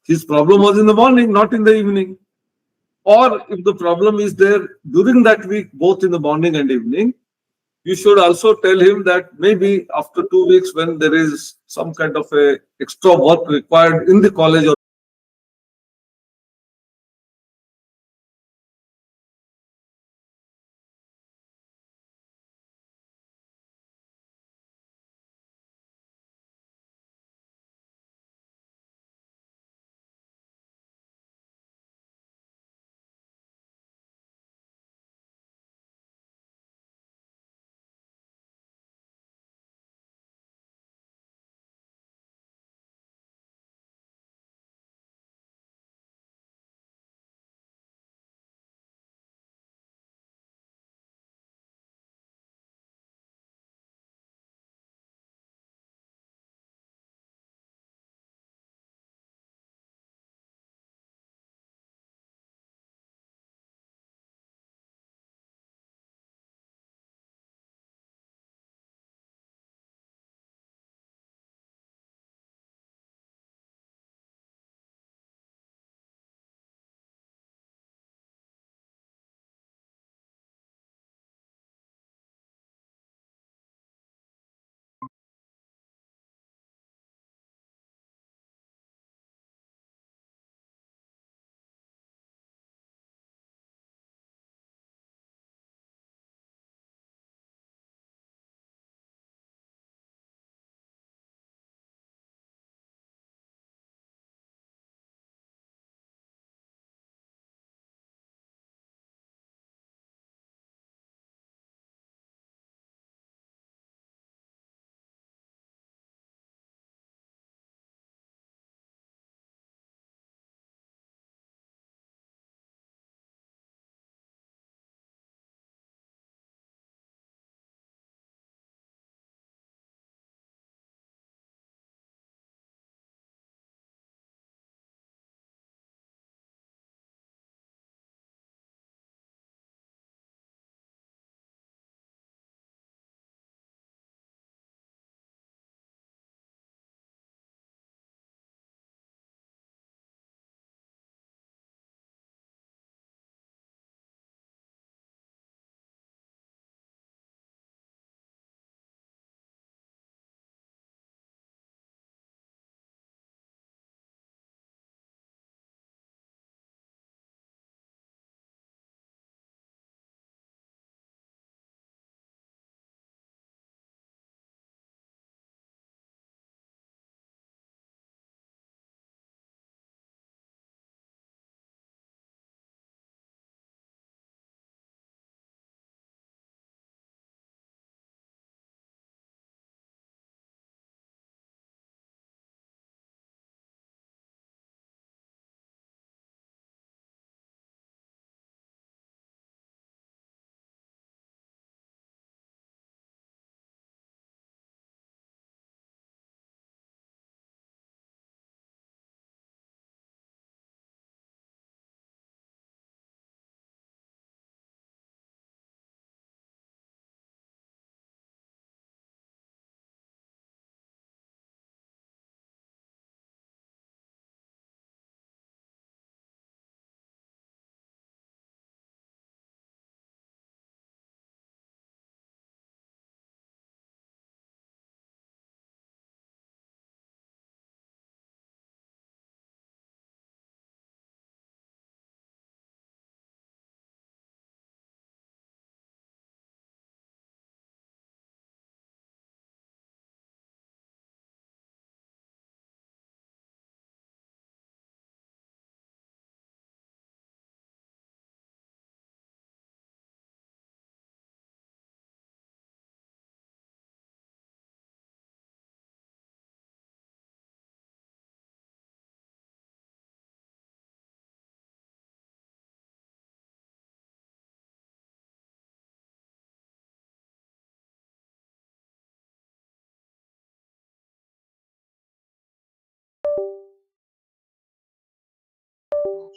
His problem was in the morning, not in the evening. Or if the problem is there during that week, both in the morning and evening, you should also tell him that maybe after 2 weeks, when there is some kind of a extra work required in the college or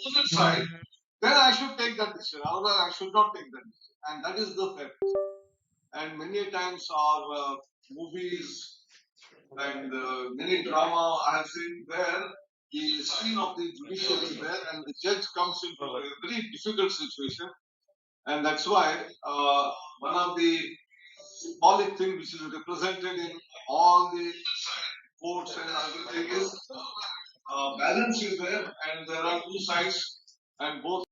opposite side, then I should take that decision. Otherwise, I should not take that decision. And that is the fair. And many times our movies and many drama I have seen where the sign of the judiciary is there, and the judge comes into a very difficult situation, and that's why one of the symbolic thing which is represented in all the courts and everything is balance is there, and there are two sides, and both.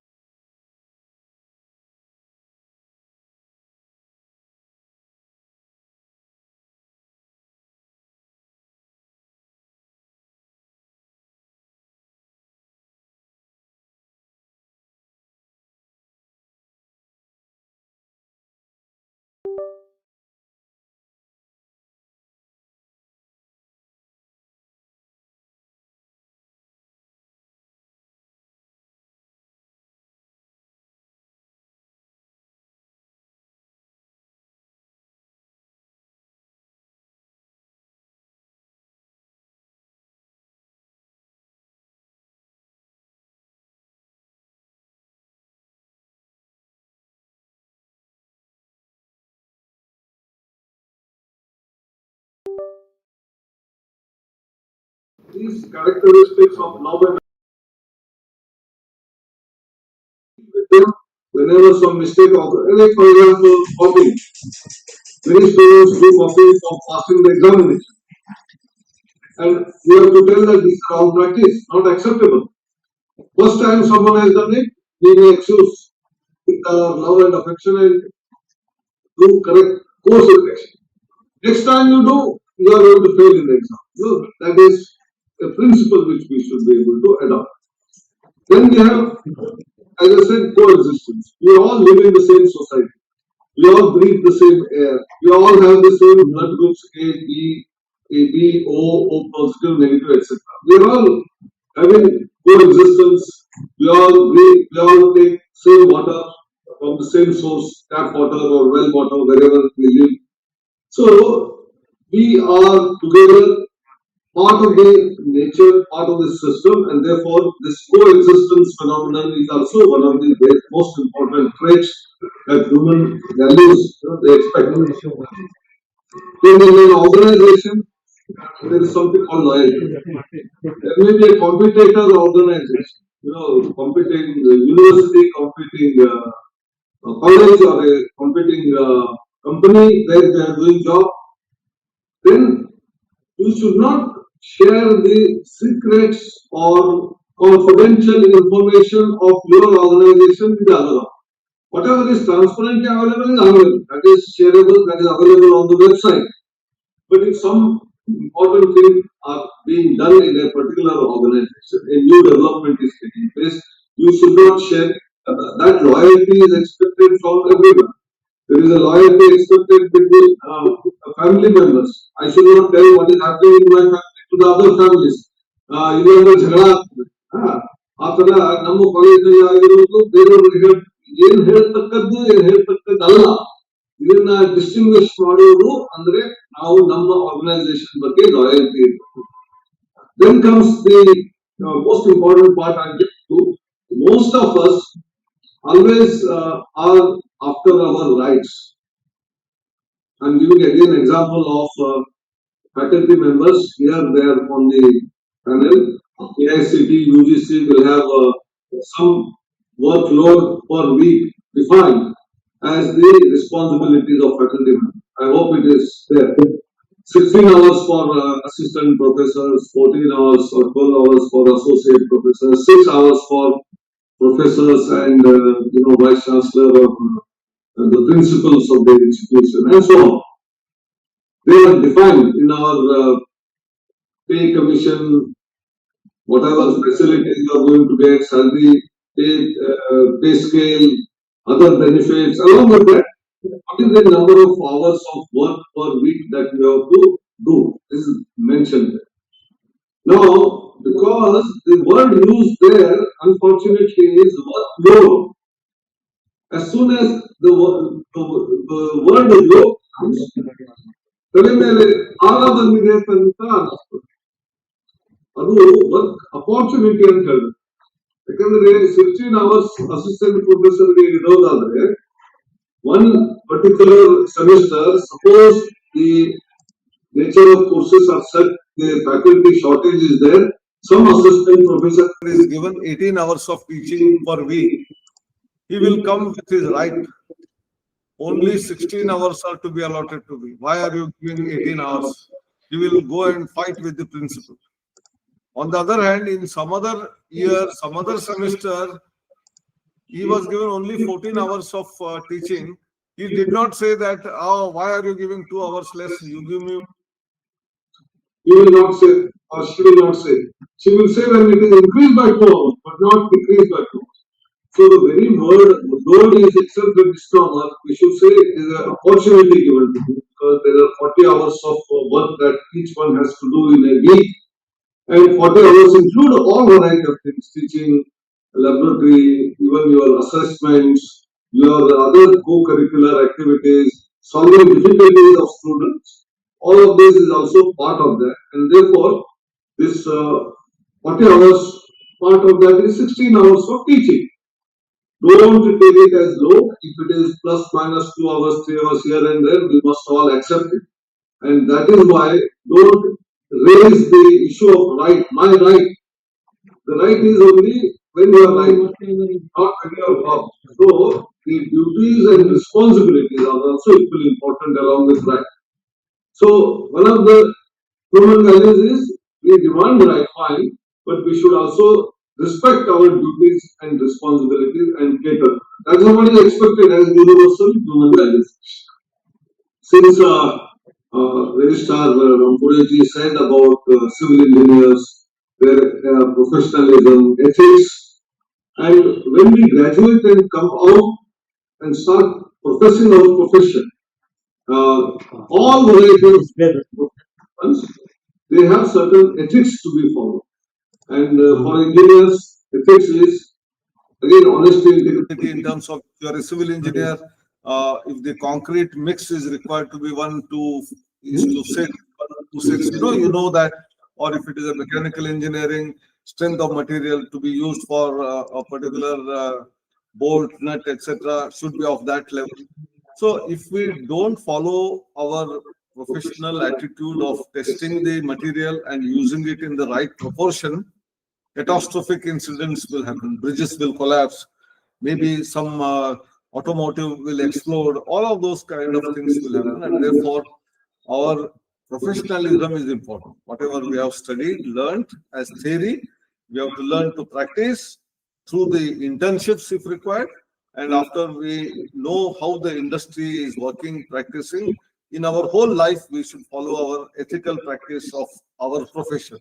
These characteristics of love and them whenever some mistake occurs. Like for example, copying. Many students do copying for passing the examination. And we have to tell that these are all practice, not acceptable. First time someone has done it, we may excuse with our love and affection and do correct course correction. Next time you do, you are going to fail in the exam. So that is a principle which we should be able to adopt. Then we have, as I said, coexistence. We all live in the same society. We all breathe the same air. We all have the same blood groups A, B, O positive, negative, etc. We are all having coexistence. We all breathe, we all take same water from the same source, tap water or well water, wherever we live. So we are together, part of the nature, part of the system, and therefore this coexistence phenomenon is also one of the most important traits that human values they expect. Then in an organization, there is something called loyalty. There may be a competitor organization, competing university, competing college, or a competing company where they are doing job. Then you should not share the secrets or confidential information of your organization with the other. Whatever is transparently available is available. That is shareable, that is available on the website. But if some important things are being done in a particular organization, a new development is taking place, you should not share. That loyalty is expected from everyone. There is a loyalty expected between family members. I should not tell what is happening in my family to the other families. ಇದೊಂದು ಜಗಳ ಆಗ್ತದೆ ಆ ತರ ನಮ್ಮ ಕಾಲೇಜಲ್ಲಿ ಆಗಿರೋದು ಬೇರೆಯವ್ರಿಗೆ ಏನ್ ಹೇಳ್ತಕ್ಕದ್ದು ಏನ್ ಹೇಳ್ತಕ್ಕದ್ದಲ್ಲ ಇದನ್ನ ಡಿಸ್ಟಿಂಗ್ವಿಶ್ ಮಾಡುವುದು ಅಂದ್ರೆ ನಾವು ನಮ್ಮ ಆರ್ಗನೈಸೇಷನ್ ಬಗ್ಗೆ ಲಾಯಲ್ಟಿ ಇರಬೇಕು. Then comes the most important part I get to. Most of us always are after our rights. I'm giving again example of faculty members. Here they are on the panel. AICTE, UGC will have some workload per week defined as the responsibilities of faculty members. I hope it is there. 16 hours for assistant professors, 14 hours or 12 hours for associate professors, 6 hours for professors and vice chancellor or the principals of the institution and so on. They are defined in our pay commission, whatever facilities you are going to get, salary, pay scale, other benefits. Along with that, what is the number of hours of work per week that you have to do? This is mentioned there. Now, because the word used there, unfortunately, is workload. As soon as the word load comes, ತಲೆ ಮೇಲೆ ಆಗ ಬಂದಿದೆ ಅಂತ ಅನಿಸ್ತದೆ. ಅದು work opportunity ಅಂತ ಹೇಳಿದ್ರು. ಯಾಕಂದ್ರೆ 16 hours ಅಸಿಸ್ಟೆಂಟ್ ಪ್ರೊಫೆಸರ್ಗೆ ಇರೋದಾದ್ರೆ one particular semester, suppose the nature of courses are such, the faculty shortage is there, some assistant professor is given 18 hours of teaching per week, he will come with his right. Only 16 hours are to be allotted to me. Why are you giving 18 hours? He will go and fight with the principal. On the other hand, in some other year, some other semester, he was given only 14 hours of teaching. He did not say that, oh, why are you giving 2 hours less? You give me. He will not say, or she will not say. She will say when it is increased by 2 hours, but not decreased by 2 hours. So the very word is itself a misnomer. We should say it is an opportunity given to you because there are 40 hours of work that each one has to do in a week, and 40 hours include all variety of things: teaching, laboratory, even your assessments, your other co-curricular activities, solving difficulties of students. All of this is also part of that, and therefore this 40 hours part of that is 16 hours of teaching. Don't take it as low. If it is plus minus 2 hours, 3 hours here and there, we must all accept it. And that is why don't raise the issue of right, my right. The right is only when you are right, not when you are wrong. So the duties and responsibilities are also equally important along with right. So one of the human values is we demand right, fine, but we should also respect our duties and responsibilities and cater. That is what is expected as universal human values. Since Registrar Rampureji said about civil engineers, their professionalism, ethics, and when we graduate and come out and start professing our profession, all varieties of professions, they have certain ethics to be followed. And for engineers, ethics is again honesty, integrity. In terms of if you are a civil engineer, if the concrete mix is required to be 1:6, 1:6, you know that, or if it is a mechanical engineering, strength of material to be used for a particular bolt, nut, etc., should be of that level. So if we don't follow our professional attitude of testing the material and using it in the right proportion, catastrophic incidents will happen. Bridges will collapse. Maybe some automotive will explode. All of those kind of things will happen, and therefore our professionalism is important. Whatever we have studied, learned as theory, we have to learn to practice through the internships if required. And after we know how the industry is working, practicing, in our whole life, we should follow our ethical practice of our profession.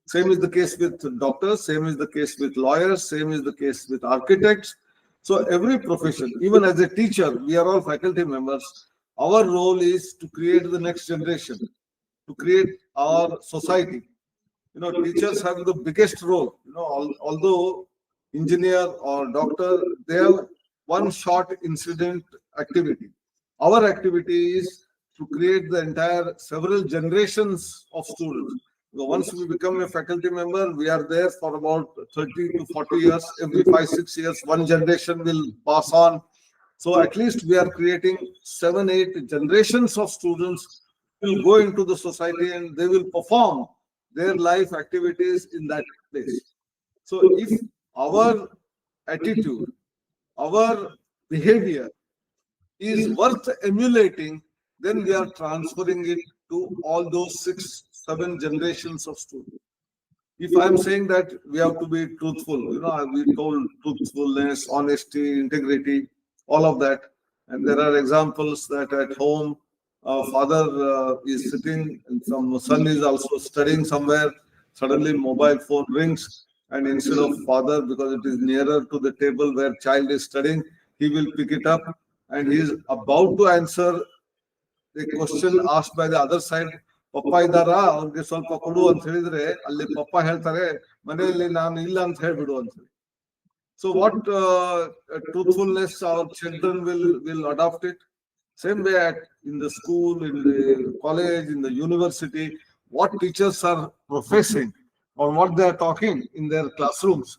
Same is the case with doctors, same is the case with lawyers, same is the case with architects. So every profession, even as a teacher, we are all faculty members. Our role is to create the next generation, to create our society. Teachers have the biggest role. Although engineer or doctor, they have one short incident activity. Our activity is to create the entire several generations of students. Once we become a faculty member, we are there for about 30 to 40 years. Every 5-6 years, one generation will pass on. So at least we are creating 7-8 generations of students who will go into the society and they will perform their life activities in that place. So if our attitude, our behavior is worth emulating, then we are transferring it to all those 6-7 generations of students. If I'm saying that we have to be truthful, we told truthfulness, honesty, integrity, all of that. And there are examples that at home, father is sitting and some son is also studying somewhere. Suddenly mobile phone rings, and instead of father, because it is nearer to the table where child is studying, he will pick it up and he is about to answer the question asked by the other side. ಪಪ್ಪ ಇದ್ದಾರಾ, ಅವ್ರಿಗೆ ಸ್ವಲ್ಪ ಕೊಡು ಅಂತ ಹೇಳಿದ್ರೆ ಅಲ್ಲಿ ಪಪ್ಪ ಹೇಳ್ತಾರೆ ಮನೆಯಲ್ಲಿ ನಾನು ಇಲ್ಲ ಅಂತ ಹೇಳ್ಬಿಡು ಅಂತ ಹೇಳಿ. So what truthfulness our children will adopt it. Same way in the school, in the college, in the university, what teachers are professing or what they are talking in their classrooms,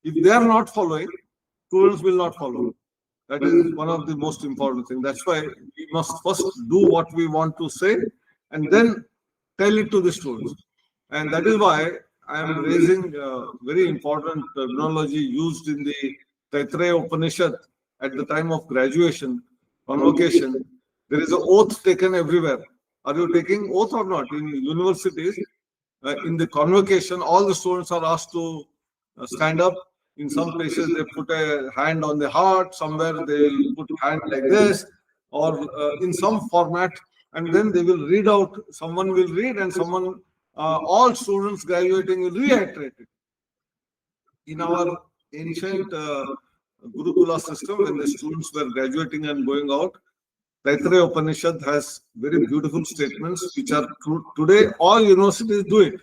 if they are not following, students will not follow. That is one of the most important things. That's why we must first do what we want to say and then tell it to the students. And that is why I am raising very important terminology used in the Taittiriya Upanishad at the time of graduation, convocation. There is an oath taken everywhere. Are you taking oath or not? In universities, in the convocation, all the students are asked to stand up. In some places, they put a hand on the heart. Somewhere they will put hand like this, or in some format, and then they will read out. Someone will read, and someone, all students graduating will reiterate it. In our ancient Gurukula system, when the students were graduating and going out, Taittiriya Upanishad has very beautiful statements which are true. Today, all universities do it.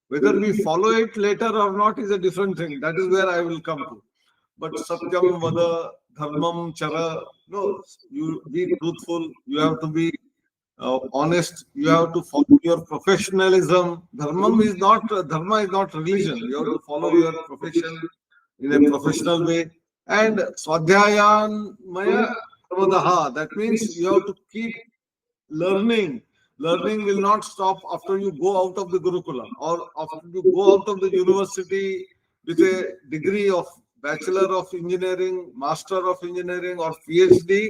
Whether we follow it later or not is a different thing. That is where I will come to. But Satyam Vada Dharmam Chara, no, you be truthful, you have to be honest, you have to follow your professionalism. Dharma is not religion. You have to follow your profession in a professional way. And Swadhyayan Maya Sarvadaha, that means you have to keep learning. Learning will not stop after you go out of the Gurukula or after you go out of the university with a degree of Bachelor of Engineering, Master of Engineering, or PhD.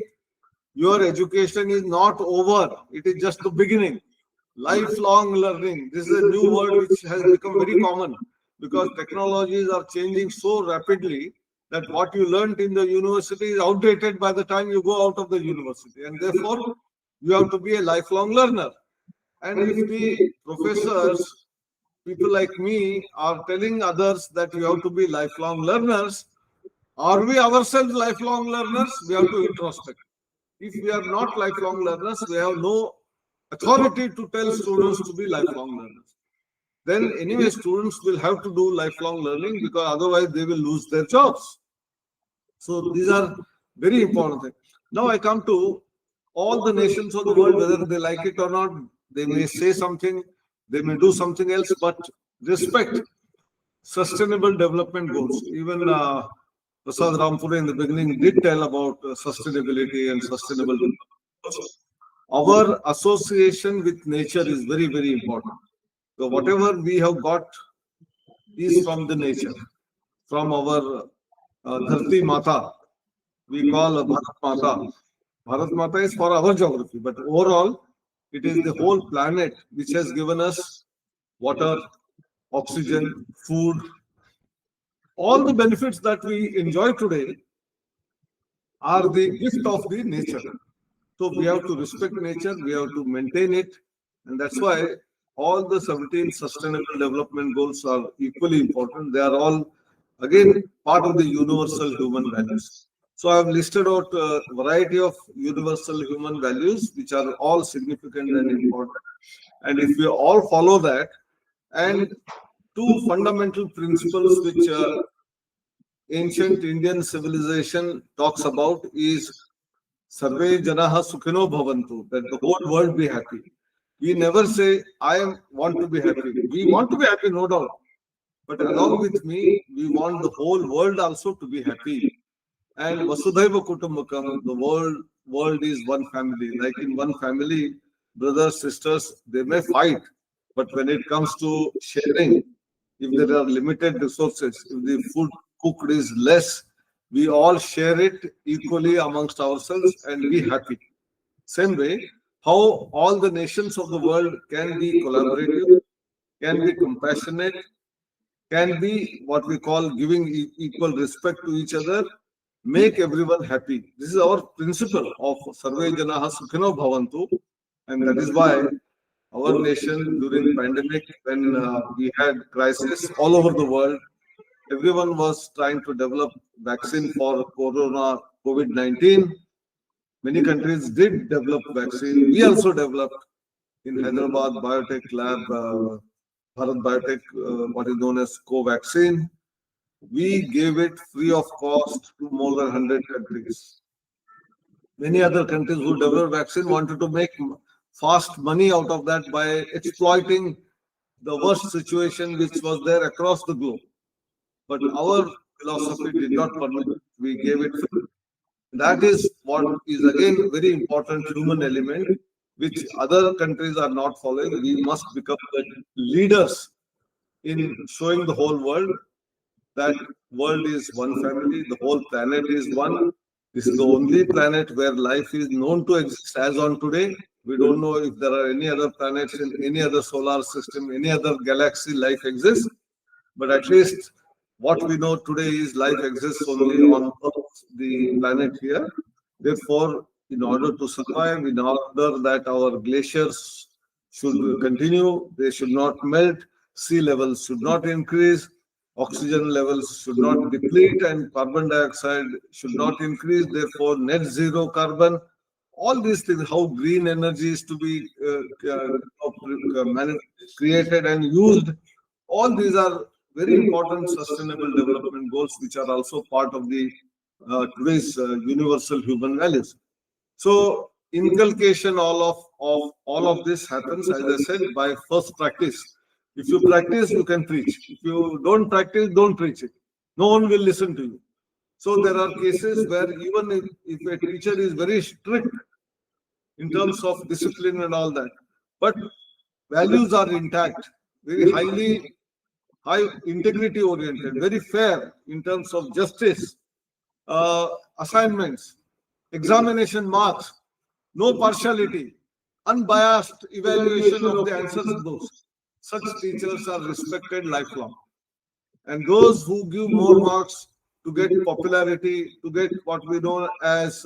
Your education is not over. It is just the beginning. Lifelong learning. This is a new word which has become very common because technologies are changing so rapidly that what you learned in the university is outdated by the time you go out of the university. And therefore, you have to be a lifelong learner. And if the professors, people like me, are telling others that you have to be lifelong learners, are we ourselves lifelong learners? We have to introspect. If we are not lifelong learners, we have no authority to tell students to be lifelong learners. Then anyway, students will have to do lifelong learning because otherwise they will lose their jobs. So these are very important things. Now I come to all the nations of the world, whether they like it or not, they may say something, they may do something else, but respect sustainable development goals. Even Prasad Rampure in the beginning did tell about sustainability and sustainable development. Our association with nature is very, very important. So whatever we have got is from the nature, from our Dharti Mata. We call Bharat Mata. Bharat Mata is for our geography, but overall, it is the whole planet which has given us water, oxygen, food, all the benefits that we enjoy today are the gift of the nature. So we have to respect nature, we have to maintain it, and that's why all the 17 sustainable development goals are equally important. They are all, again, part of the universal human values. So I have listed out a variety of universal human values, which are all significant and important. And if we all follow that, and two fundamental principles which ancient Indian civilization talks about is Sarve Janaha Sukhino Bhavantu, that the whole world be happy. We never say, want to be happy. We want to be happy, no doubt. But along with me, we want the whole world also to be happy. And Vasudhaiva Kutumbakam, the world is one family. Like in one family, brothers, sisters, they may fight. But when it comes to sharing, if there are limited resources, if the food cooked is less, we all share it equally amongst ourselves and be happy. Same way, how all the nations of the world can be collaborative, can be compassionate, can be what we call giving equal respect to each other, make everyone happy. This is our principle of Sarve Janaha Sukhino Bhavantu, and that is why our nation during pandemic, when we had crisis all over the world, everyone was trying to develop vaccine for COVID-19. Many countries did develop vaccine. We also developed in Hyderabad Biotech Lab, Bharat Biotech, what is known as Covaxin. We gave it free of cost to more than 100 countries. Many other countries who developed vaccine wanted to make fast money out of that by exploiting the worst situation which was there across the globe. But our philosophy did not permit it. We gave it free. That is what is again very important human element which other countries are not following. We must become the leaders in showing the whole world that world is one family, the whole planet is one. This is the only planet where life is known to exist as on today. We don't know if there are any other planets in any other solar system, any other galaxy life exists. But at least what we know today is life exists only on Earth, the planet here. Therefore, in order to survive, in order that our glaciers should continue, they should not melt, sea levels should not increase, oxygen levels should not deplete, and carbon dioxide should not increase. Therefore, net zero carbon, all these things, how green energy is to be created and used, all these are very important sustainable development goals, which are also part of the today's universal human values. So inculcation all of this happens, as I said, by first practice. If you practice, you can preach. If you don't practice, don't preach it. No one will listen to you. So there are cases where even if a teacher is very strict in terms of discipline and all that, but values are intact, very high integrity oriented, very fair in terms of justice, assignments, examination marks, no partiality, unbiased evaluation of the answers to those. Such teachers are respected lifelong. And those who give more marks to get popularity, to get what we know as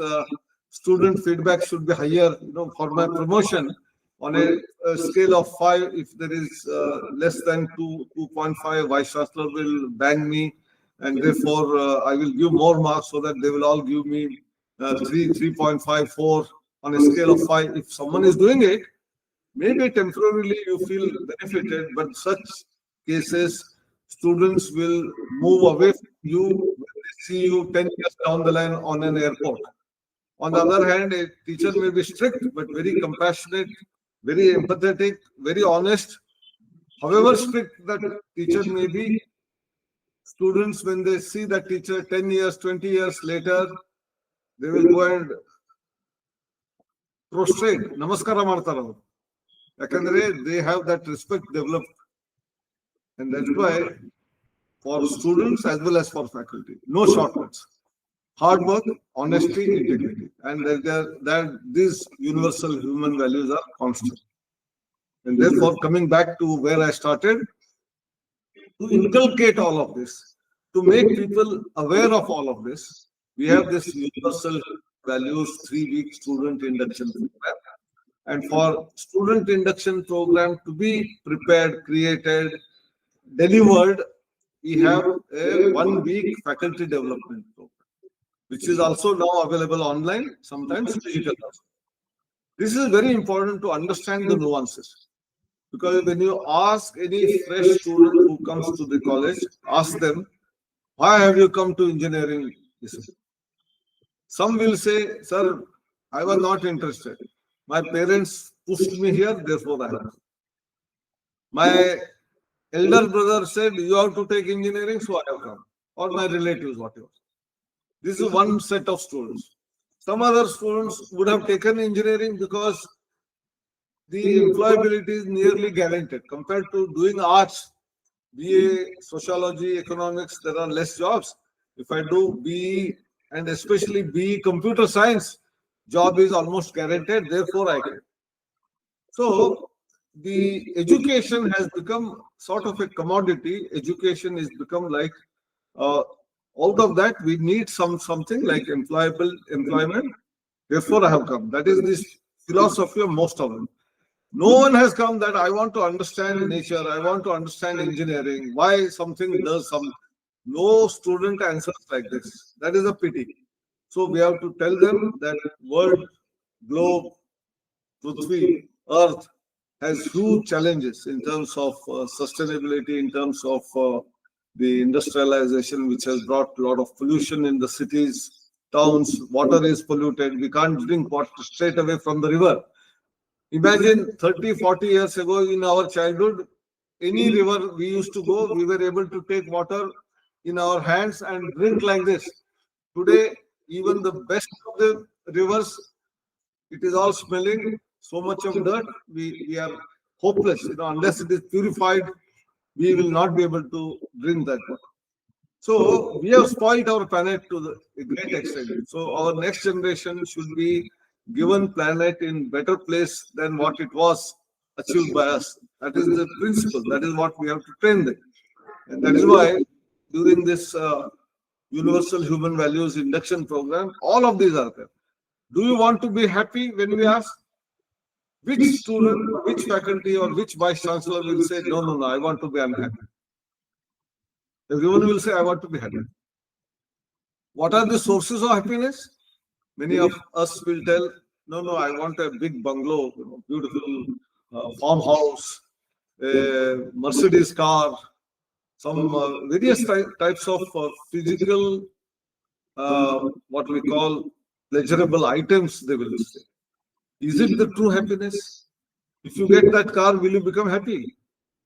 student feedback should be higher, for my promotion on a scale of 5, if there is less than 2.5, Vice Chancellor will bang me, and therefore I will give more marks so that they will all give me 3.5, 4 on a scale of 5. If someone is doing it, maybe temporarily you feel benefited, but such cases, students will move away from you when they see you 10 years down the line on an airport. On the other hand, a teacher may be strict, but very compassionate, very empathetic, very honest. However strict that teacher may be, students, when they see that teacher 10 years, 20 years later, they will go and prostrate, namaskara ಮಾಡ್ತಾರೆ ಅವರು. ಯಾಕಂದ್ರೆ they have that respect developed. And that's why for students as well as for faculty, no shortcuts. Hard work, honesty, integrity. And that these universal human values are constant. And therefore, coming back to where I started, to inculcate all of this, to make people aware of all of this, we have this universal values 3-week student induction program. And for student induction program to be prepared, created, delivered, we have a 1-week faculty development program, which is also now available online, sometimes digital also. This is very important to understand the nuances. Because when you ask any fresh student who comes to the college, ask them, why have you come to engineering discipline? Some will say, sir, I was not interested. My parents pushed me here, therefore I have come. My elder brother said, you have to take engineering, so I have come. Or my relatives, whatever. This is one set of students. Some other students would have taken engineering because the employability is nearly guaranteed. Compared to doing arts, BA, sociology, economics, there are less jobs. If I do BE and especially BE computer science, job is almost guaranteed, therefore I can. So the education has become sort of a commodity. Education has become like, out of that, we need something like employment. Therefore, I have come. That is this philosophy of most of them. No one has come that I want to understand nature, I want to understand engineering, why something does some. No student answers like this. That is a pity. So we have to tell them that world, globe, Prithvi, Earth has huge challenges in terms of sustainability, in terms of the industrialization, which has brought a lot of pollution in the cities, towns. Water is polluted. We can't drink water straight away from the river. Imagine 30, 40 years ago in our childhood, any river we used to go, we were able to take water in our hands and drink like this. Today, even the best of the rivers, it is all smelling, so much of dirt, we are hopeless, unless it is purified we will not be able to drink that water. So we have spoiled our planet to a great extent. So our next generation should be given planet in better place than what it was achieved by us. That is the principle. That is what we have to train them. And that is why during this Universal Human Values Induction Program, all of these are there. Do you want to be happy? When we ask, which student, which faculty, or which vice chancellor will say, no, no, no, I want to be unhappy? Everyone will say, I want to be happy. What are the sources of happiness? Many of us will tell, no, no, I want a big bungalow, beautiful farmhouse, a Mercedes car, some various types of physical, what we call pleasurable items, they will say. Is it the true happiness? If you get that car, will you become happy?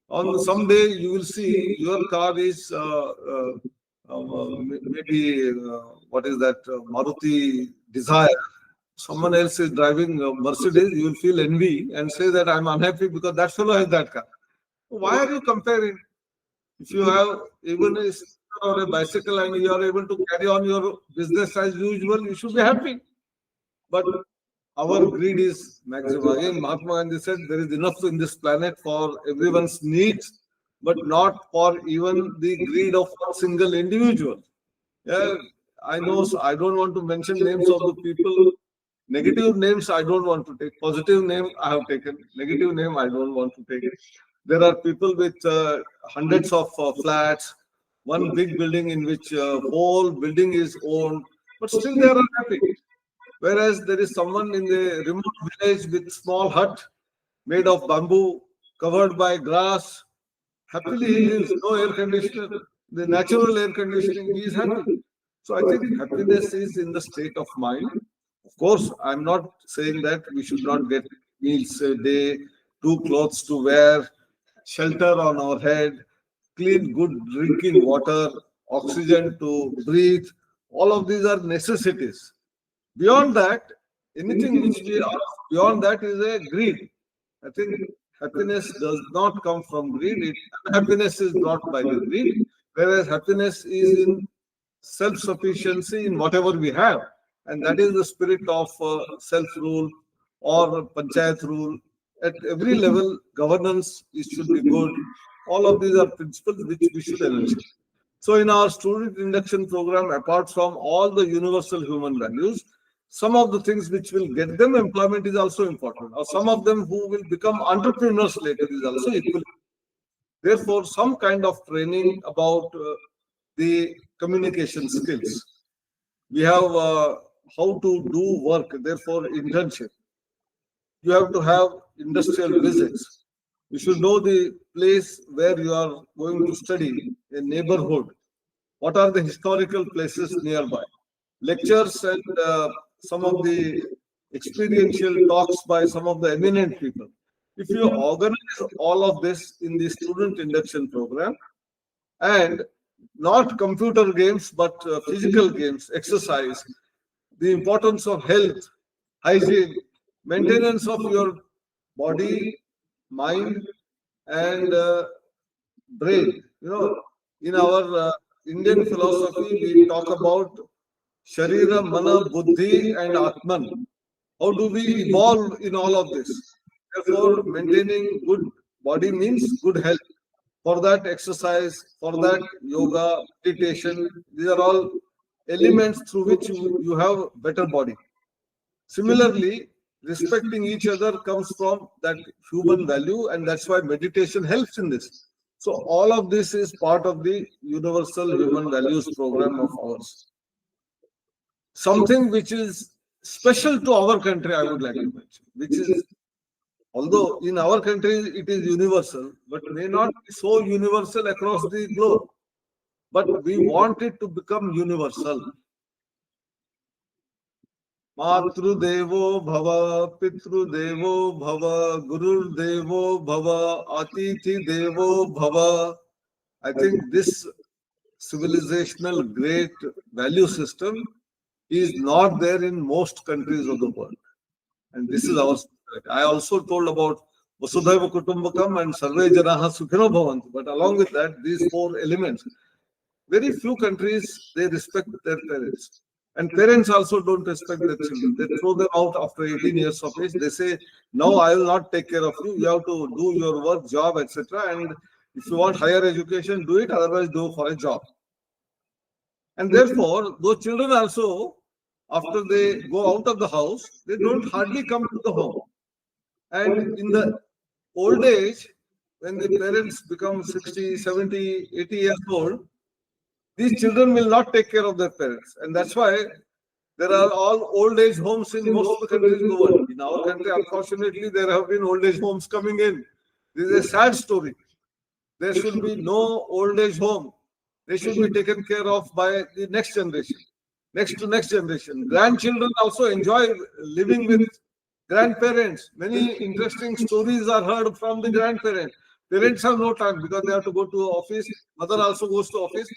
On some day, you will see your car is maybe, what is that, Maruti Desire. Someone else is driving a Mercedes, you will feel envy and say that I'm unhappy because that fellow has that car. Why are you comparing? If you have even a scooter or a bicycle and you are able to carry on your business as usual, you should be happy. But our greed is maximum. Again, Mahatma Gandhi said there is enough in this planet for everyone's needs, but not for even the greed of one single individual. Yeah, I know. So I don't want to mention names of the people. Negative names I don't want to take. Positive name I have taken. Negative name I don't want to take. There are people with hundreds of flats, one big building in which whole building is owned, but still they are unhappy. Whereas there is someone in the remote village with small hut made of bamboo, covered by grass. Happily he lives, no air conditioner, the natural air conditioning, he is happy. So I think happiness is in the state of mind. Of course, I'm not saying that we should not get meals a day, two clothes to wear, shelter on our head, clean, good drinking water, oxygen to breathe. All of these are necessities. Beyond that, anything which we are beyond that is a greed. I think happiness does not come from greed. Happiness is brought by the greed, whereas happiness is in self-sufficiency in whatever we have. And that is the spirit of self-rule or panchayat rule. At every level, governance should be good. All of these are principles which we should enunciate. So in our student induction program, apart from all the universal human values, some of the things which will get them employment is also important. Or some of them who will become entrepreneurs later is also equally. Therefore, some kind of training about the communication skills. We have how to do work, therefore internship. You have to have industrial visits. You should know the place where you are going to study, a neighborhood. What are the historical places nearby? Lectures and some of the experiential talks by some of the eminent people. If you organize all of this in the student induction program and not computer games, but physical games, exercise, the importance of health, hygiene, maintenance of your body, mind, and brain. In our Indian philosophy, we talk about Sharira, Mana, Buddhi, and Atman. How do we evolve in all of this? Therefore, maintaining good body means good health. For that, exercise, for that, yoga, meditation, these are all elements through which you have better body. Similarly, respecting each other comes from that human value, and that's why meditation helps in this. So all of this is part of the universal human values program of ours. Something which is special to our country, I would like to mention, which is, although in our country it is universal, but may not be so universal across the globe. But we want it to become universal. Matru Devo Bhava, Pitru Devo Bhava, Guru Devo Bhava, Atithi Devo Bhava. I think this civilizational great value system is not there in most countries of the world. And this is our spirit. I also told about Vasudhaiva Kutumbakam and Sarve Janaha Sukhino Bhavantu. But along with that, these four elements, very few countries, they respect their parents. And parents also don't respect their children. They throw them out after 18 years of age. They say, no, I will not take care of you. You have to do your work, job, etc. And if you want higher education, do it. Otherwise, do for a job. And therefore, those children also, after they go out of the house, they don't hardly come to the home. And in the old age, when the parents become 60, 70, 80 years old, these children will not take care of their parents. And that's why there are all old age homes in most of the countries in the world. In our country, unfortunately, there have been old age homes coming in. This is a sad story. There should be no old age home. They should be taken care of by the next generation, next to next generation. Grandchildren also enjoy living with grandparents. Many interesting stories are heard from the grandparents. Parents have no time because they have to go to office. Mother also goes to office.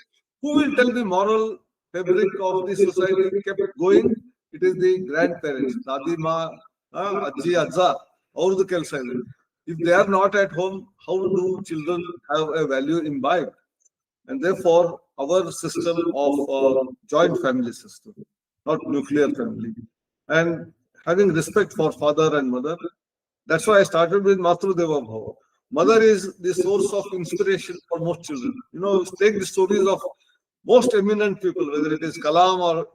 Who will tell the moral fabric of the society kept going? It is the grandparents, Dadi Ma, Ajji, Ajza, all the kelsa. If they are not at home, how do children have a value imbibed? And therefore, our system of joint family system, not nuclear family, and having respect for father and mother. That's why I started with Matru Deva Bhava. Mother is the source of inspiration for most children. You know, take the stories of most eminent people, whether it is Kalam or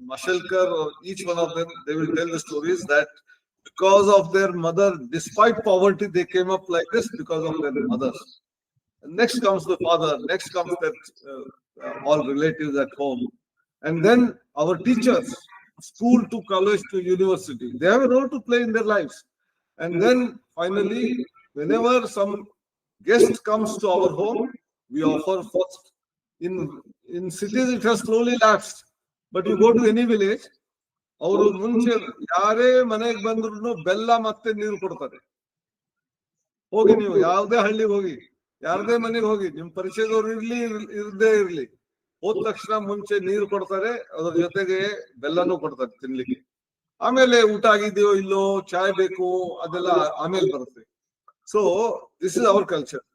Mashelkar or each one of them, they will tell the stories that because of their mother, despite poverty, they came up like this because of their mothers. Next comes the father, next comes that all relatives at home. And then our teachers, school to college to university, they have a role to play in their lives. And then finally, whenever some guest comes to our home, we offer first. In cities, it has slowly lapsed. But you go to any village, ಅವರು ಮುಂಚೆ ಯಾರೇ ಮನೆಗೆ ಬಂದ್ರು ಬೆಲ್ಲ ಮತ್ತೆ ನೀರು ಕೊಡ್ತಾರೆ. ಹೋಗಿ ನೀವು ಯಾವುದೇ ಹಳ್ಳಿಗೆ ಹೋಗಿ, ಯಾರದೇ ಮನೆಗೆ ಹೋಗಿ, ನಿಮ್ ಪರಿಚಯದವ್ರು ಇರ್ಲಿ ಇರದೇ ಇರ್ಲಿ, ಹೋದ ತಕ್ಷಣ ಮುಂಚೆ ನೀರು ಕೊಡ್ತಾರೆ, ಅದ್ರ ಜೊತೆಗೆ ಬೆಲ್ಲನೂ ಕೊಡ್ತಾರೆ ತಿನ್ಲಿಕ್ಕೆ. ಆಮೇಲೆ ಊಟ ಆಗಿದೆಯೋ ಇಲ್ಲೋ, ಚಾಯ್ ಬೇಕು, ಅದೆಲ್ಲ ಆಮೇಲೆ ಬರುತ್ತೆ. So this is our culture.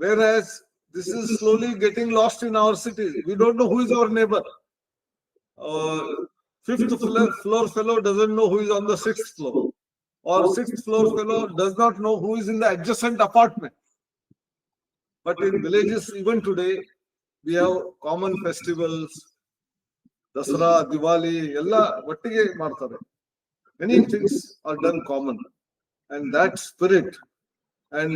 Whereas this is slowly getting lost in our cities. We don't know who is our neighbor. Fifth floor fellow doesn't know who is on the sixth floor. Or sixth floor fellow does not know who is in the adjacent apartment. But in villages, even today, we have common festivals, Dasara, Diwali, ella vattige ಮಾಡ್ತಾರೆ. Many things are done common. And that spirit, and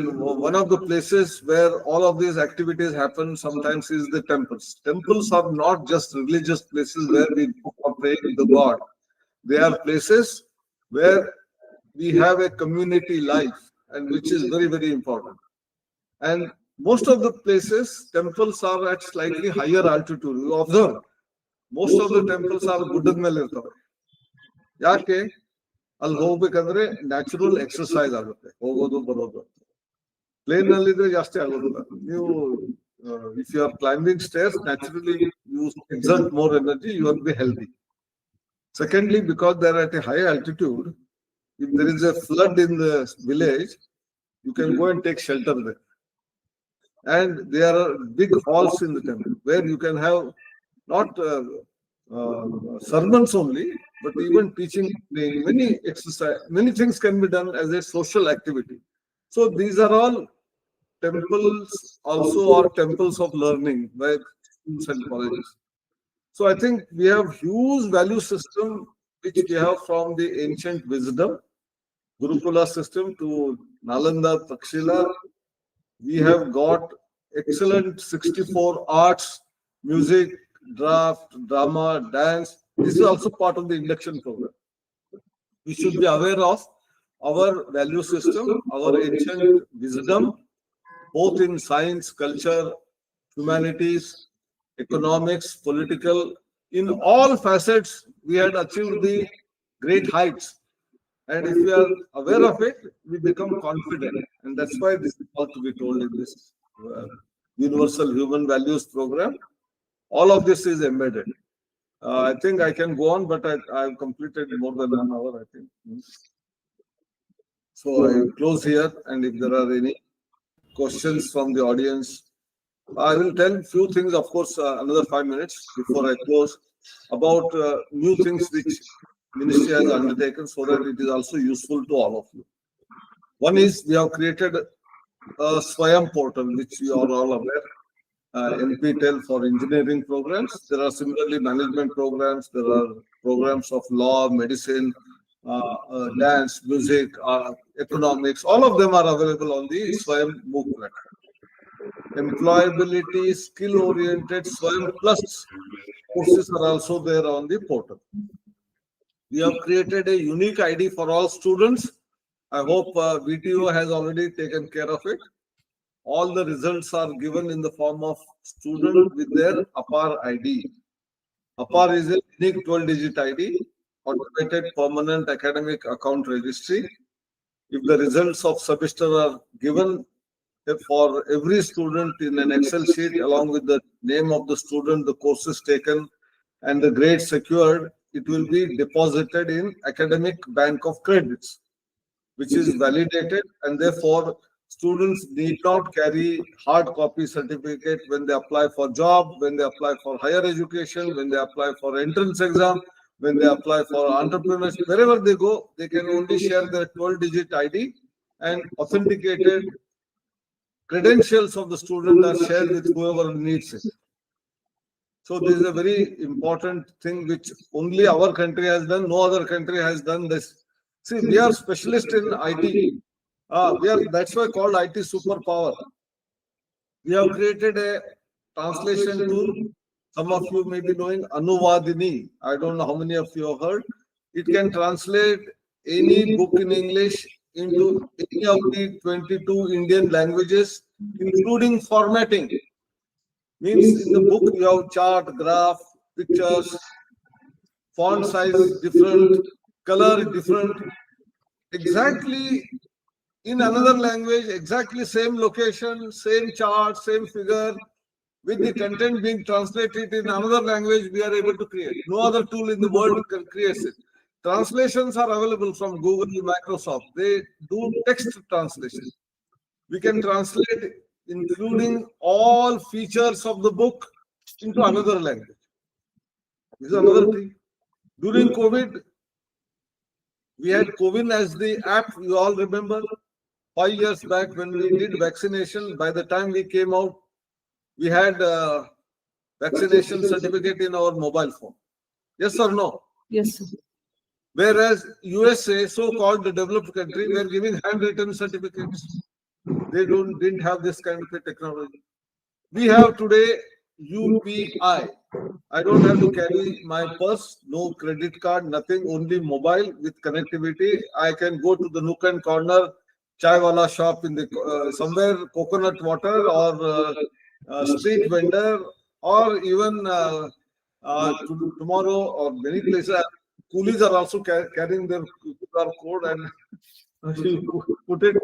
one of the places where all of these activities happen sometimes is the temples. Temples are not just religious places where we pray to the God. They are places where we have a community life, and which is very, very important. And most of the places, temples are at slightly higher altitude. You observe, most of the temples are ಗುಡ್ಡದ ಮೇಲೆ ಇರ್ತವೆ. ಯಾಕೆ? ಅಲ್ಲಿ ಹೋಗ್ಬೇಕಂದ್ರೆ natural exercise ಆಗುತ್ತೆ, ಹೋಗೋದು ಬರೋದು. Plane ನಲ್ಲಿ ಇದ್ರೆ ಜಾಸ್ತಿ ಆಗೋದಿಲ್ಲ. ನೀವು if you are climbing stairs, naturally you exert more energy, you will be healthy. Secondly, because they are at a high altitude, if there is a flood in the village, you can go and take shelter there. And there are big halls in the temple where you can have not sermons only, but even teaching, many exercise, many things can be done as a social activity. So these are all temples, also are temples of learning by schools and colleges. So I think we have huge value system which we have from the ancient wisdom, Gurukula system to Nalanda, Takshila. We have got excellent 64 arts, music, draft, drama, dance. This is also part of the induction program. We should be aware of our value system, our ancient wisdom, both in science, culture, humanities, economics, political, in all facets, we had achieved the great heights. And if we are aware of it, we become confident. And that's why this is all to be told in this Universal Human Values Program. All of this is embedded. I think I can go on, but I've completed more than 1 hour, I think. So I close here, and if there are any questions from the audience, I will tell few things, of course, another 5 minutes before I close, about new things which Ministry has undertaken so that it is also useful to all of you. One is we have created a Swayam portal, which you are all aware, NPTEL for engineering programs. There are similarly management programs, there are programs of law, medicine, dance, music, economics, all of them are available on the Swayam MOOC platform. Employability, skill-oriented Swayam Plus courses are also there on the portal. We have created a unique ID for all students. I hope VTO has already taken care of it. All the results are given in the form of student with their APAR ID. APAR is a unique 12-digit ID, automated permanent academic account registry. If the results of semester are given for every student in an Excel sheet along with the name of the student, the courses taken, and the grade secured, it will be deposited in academic bank of credits, which is validated, and therefore students need not carry hard copy certificate when they apply for job, when they apply for higher education, when they apply for entrance exam, when they apply for entrepreneurship. Wherever they go, they can only share their 12-digit ID, and authenticated credentials of the student are shared with whoever needs it. So this is a very important thing which only our country has done. No other country has done this. See, we are specialists in IT. That's why called IT superpower. We have created a translation tool. Some of you may be knowing Anuvadini. I don't know how many of you have heard. It can translate any book in English into any of the 22 Indian languages, including formatting. Means in the book you have chart, graph, pictures, font size is different, color is different. Exactly in another language, exactly same location, same chart, same figure, with the content being translated in another language, we are able to create. No other tool in the world can create it. Translations are available from Google, Microsoft. They do text translation. We can translate including all features of the book into another language. This is another thing. During COVID, we had COVID as the app. You all remember 5 years back when we did vaccination. By the time we came out, we had a vaccination certificate in our mobile phone. Yes or no? Yes, sir. Whereas USA, so-called the developed country, were giving handwritten certificates. They didn't have this kind of a technology. We have today UPI. I don't have to carry my purse, no credit card, nothing, only mobile with connectivity. I can go to the nook and corner, chai wala shop in the somewhere, coconut water, or street vendor, or even tomorrow, or many places. Coolies are also carrying their QR code, and you put it.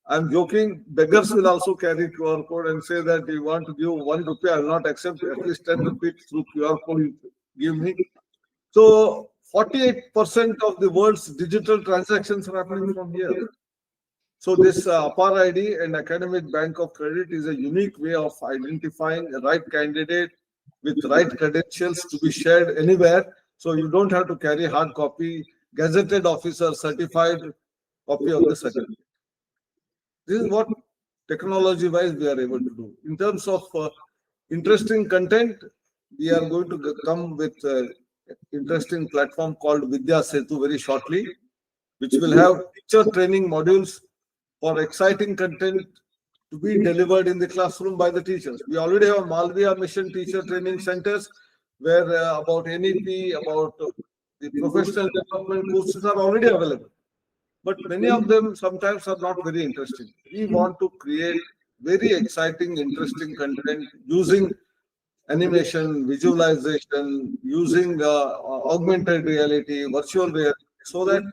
I'm joking. Beggars will also carry QR code and say that you want to give 1 rupee, I will not accept, at least 10 rupees through QR code you give me. So 48% of the world's digital transactions are happening from here. So this APAR ID and Academic Bank of Credit is a unique way of identifying the right candidate with right credentials to be shared anywhere. So you don't have to carry hard copy, gazetted officer certified copy of the certificate. This is what technology-wise we are able to do. In terms of interesting content, we are going to come with an interesting platform called Vidyasetu very shortly, which will have teacher training modules for exciting content to be delivered in the classroom by the teachers. We already have Malviya Mission Teacher Training Centers where about NEP, about the professional development courses are already available. But many of them sometimes are not very interesting. We want to create very exciting, interesting content using animation, visualization, using augmented reality, virtual reality, so that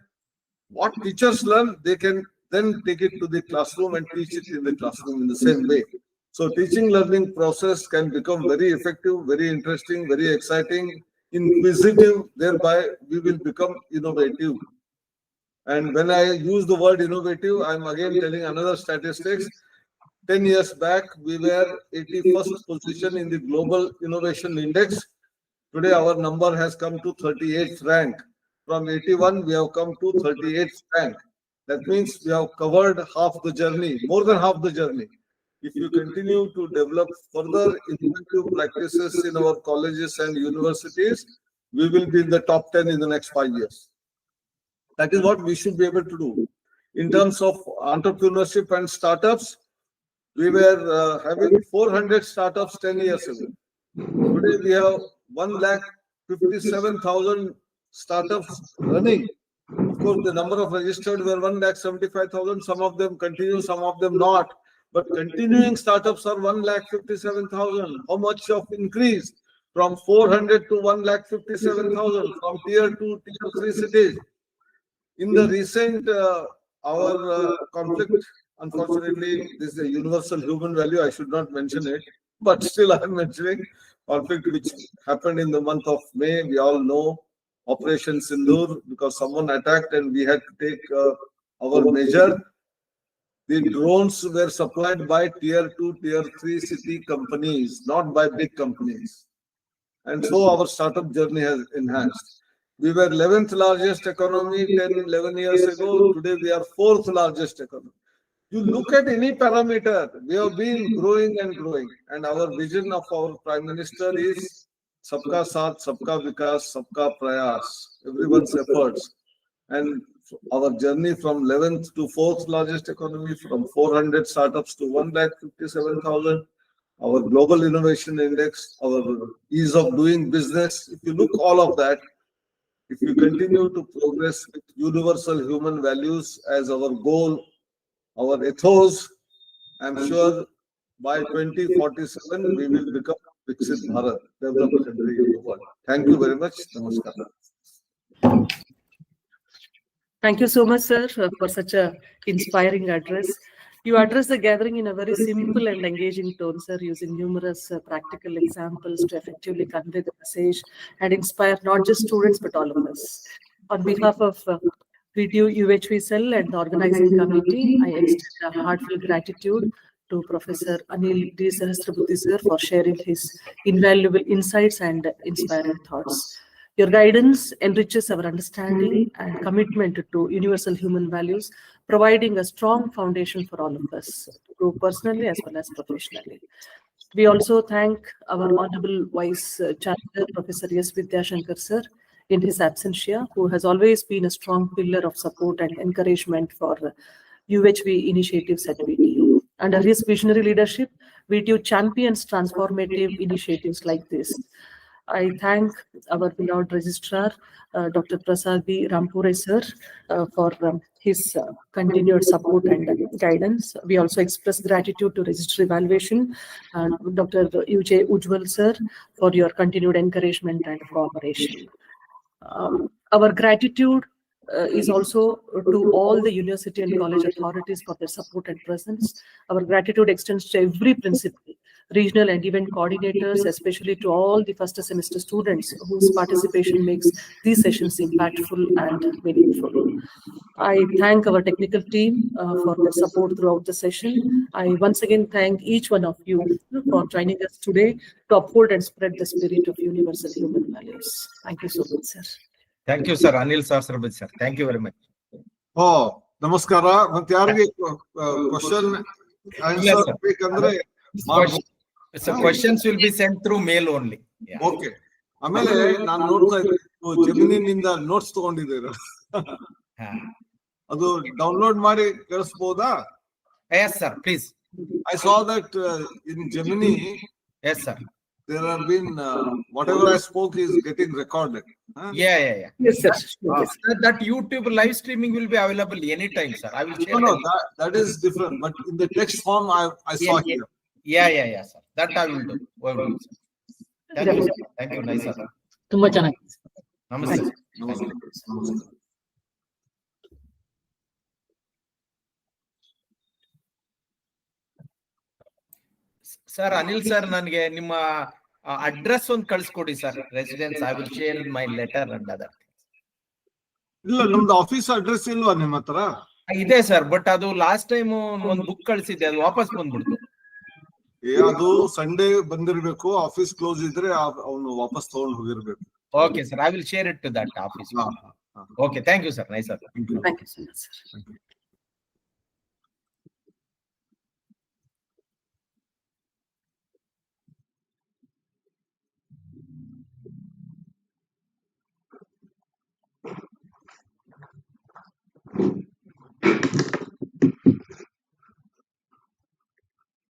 what teachers learn, they can then take it to the classroom and teach it in the classroom in the same way. So teaching learning process can become very effective, very interesting, very exciting, inquisitive, thereby we will become innovative. And when I use the word innovative, I'm again telling another statistics. 10 years back, we were 81st position in the global innovation index. Today, our number has come to 38th rank. From 81, we have come to 38th rank. That means we have covered half the journey, more than half the journey. If you continue to develop further innovative practices in our colleges and universities, we will be in the top 10 in the next 5 years. That is what we should be able to do. In terms of entrepreneurship and startups, we were having 400 startups 10 years ago. Today we have 1,57,000 startups running. Of course, the number of registered were 1,75,000. Some of them continue, some of them not. But continuing startups are 1,57,000. How much of increase? From 400 to 1,57,000 from tier 2, tier 3 cities. In the recent, our conflict, unfortunately, this is a universal human value. I should not mention it, but still I'm mentioning conflict which happened in the month of May. We all know Operation Sindoor, because someone attacked and we had to take our measure. The drones were supplied by tier 2, tier 3 city companies, not by big companies. And so our startup journey has enhanced. We were 11th largest economy 10, 11 years ago. Today we are 4th largest economy. You look at any parameter, we have been growing and growing. And our vision of our Prime Minister is Sabka Saath, Sabka Vikas, Sabka Prayas, everyone's efforts. And our journey from 11th to 4th largest economy, from 400 startups to 1,57,000, our global innovation index, our ease of doing business. If you look all of that, if you continue to progress with universal human values as our goal, our ethos, I'm sure by 2047 we will become Viksit Bharat, developed country in the world. Thank you very much. Namaskar. Thank you so much, sir, for such a inspiring address. You address the gathering in a very simple and engaging tone, sir, using numerous practical examples to effectively convey the message and inspire not just students but all of us. On behalf of VTU UHV Cell and the organizing committee, I extend a heartfelt gratitude to Professor Anil D Sahasrabudhe, sir, for sharing his invaluable insights and inspiring thoughts. Your guidance enriches our understanding and commitment to universal human values, providing a strong foundation for all of us, to grow personally as well as professionally. We also thank our Hon'ble Vice Chancellor, Professor S. Vidyashankar, sir, in his absentia, who has always been a strong pillar of support and encouragement for UHV initiatives at VTU. Under his visionary leadership, VTU champions transformative initiatives like this. I thank our beloved registrar, Dr. Prasad B. Rampure, sir, for his continued support and guidance. We also express gratitude to Registrar Evaluation, Dr. U.J. Ujwal, sir, for your continued encouragement and cooperation. Our gratitude is also to all the university and college authorities for their support and presence. Our gratitude extends to every principal, regional and event coordinators, especially to all the first semester students whose participation makes these sessions impactful and meaningful. I thank our technical team for their support throughout the session. I once again thank each one of you for joining us today to uphold and spread the spirit of universal human values. Thank you so much, sir. Thank you, sir. Anil Sahasrabudhe, sir. Thank you very much. Oh, namaskara. But ಯಾರಿಗೆ question answer ಬೇಕಂದ್ರೆ So questions will be sent through mail only. Yeah. Okay. ಆಮೇಲೆ ನಾನು ನೋಡ್ತಾ ಇದ್ದೀನಿ ಜೆಮಿನಿನಿಂದ notes ತಗೊಂಡಿದ್ದೀರಾ ಅದು download ಮಾಡಿ ಕಳಿಸಬಹುದಾ? Yes, sir. Please. I saw that in Gemini. Yes, sir. There have been whatever I spoke is getting recorded. Yeah. Yes, sir. That YouTube live streaming will be available anytime, sir. I will share. No, that is different. But in the text form, I saw here. Yeah, sir. That I will do. Sir. Thank you, sir. Thank you, nice, sir. ತುಂಬಾ ಚೆನ್ನಾಗಿ. Namaste. Namaste. Sir, Anil sir, ನನಗೆ ನಿಮ್ಮ address ಒಂದು ಕಳಿಸ್ಕೊಡಿ sir. Residence. I will share my letter and other. ಇಲ್ಲ ನಮ್ದು office address ಇಲ್ವಾ ನಿಮ್ಮ ಹತ್ರ? ಇದೆ ಸರ್, ಬಟ್ ಅದು ಲಾಸ್ಟ್ ಟೈಮ್ ಒಂದ್ ಬುಕ್ ಕಳ್ಸಿದ್ದೆ, ಅದು ವಾಪಸ್ ಬಂದ್ಬಿಡ್ತು. ಅದು ಸಂಡೇ ಬಂದಿರ್ಬೇಕು, ಆಫೀಸ್ ಕ್ಲೋಸ್ ಇದ್ರೆ ಅವನು ವಾಪಸ್ ತಗೊಂಡು ಹೋಗಿರ್ಬೇಕು. Okay sir, I will share it to that office. Okay, thank you sir. Nice sir. Thank you. Thank you so much, sir. Thank you.